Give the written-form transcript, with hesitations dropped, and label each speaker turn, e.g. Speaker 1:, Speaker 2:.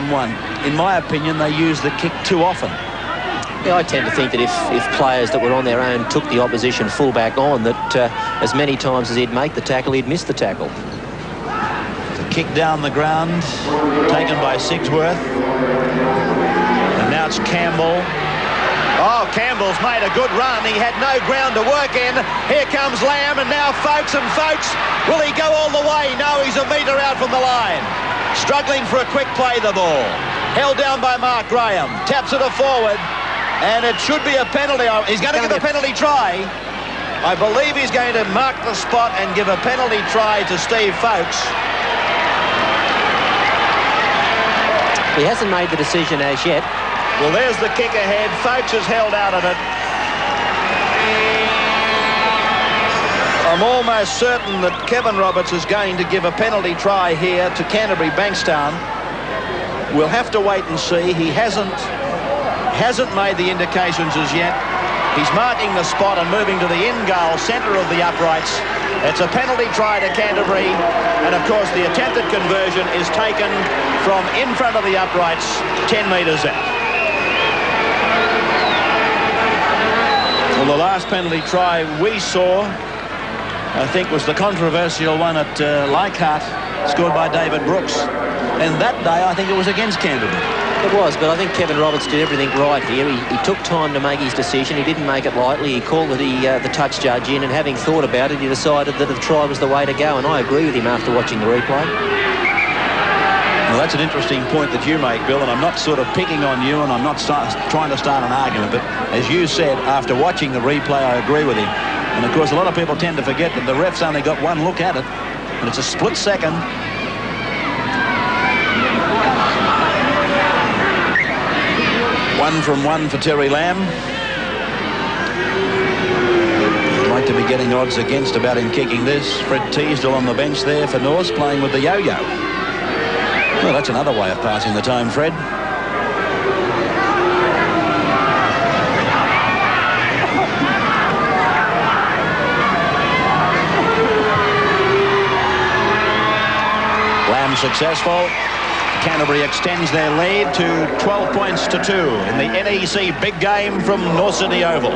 Speaker 1: one-on-one. In my opinion, they use the kick too often.
Speaker 2: Yeah, I tend to think that if players that were on their own took the opposition fullback on, that as many times as he'd make the tackle, he'd miss the tackle.
Speaker 1: The kick down the ground, taken by Sigsworth. And now it's Campbell. Oh, Campbell's made a good run. He had no ground to work in. Here comes Lamb, and now Folks, will he go all the way? No, he's a metre out from the line. Struggling for a quick play, the ball. Held down by Mark Graham. Taps it forward. And it should be a penalty. He's going to give a penalty try. I believe he's going to mark the spot and give a penalty try to Steve Folks.
Speaker 2: He hasn't made the decision as yet.
Speaker 1: Well, there's the kick ahead. Folks has held out of it. I'm almost certain that Kevin Roberts is going to give a penalty try here to Canterbury-Bankstown. We'll have to wait and see. He hasn't made the indications as yet. He's marking the spot and moving to the in-goal centre of the uprights. It's a penalty try to Canterbury, and of course the attempted conversion is taken from in front of the uprights 10 metres out. Well, the last penalty try we saw, I think, was the controversial one at Leichhardt, scored by David Brooks. And that day, I think it was against Canterbury.
Speaker 2: It was, but I think Kevin Roberts did everything right here. He took time to make his decision. He didn't make it lightly. He called the touch judge in, and having thought about it, he decided that a try was the way to go, and I agree with him after watching the replay.
Speaker 1: Well, that's an interesting point that you make, Bill, and I'm not sort of picking on you, and I'm not trying to start an argument, but as you said, after watching the replay, I agree with him. And, of course, a lot of people tend to forget that the ref's only got one look at it, and it's a split second. One from one for Terry Lamb. I'd like to be getting odds against about him kicking this. Fred Teasdell on the bench there for Norse, playing with the yo-yo. Well, that's another way of passing the time, Fred. Lamb successful. Canterbury extends their lead to 12 points to 2 in the NEC big game from North Sydney Oval.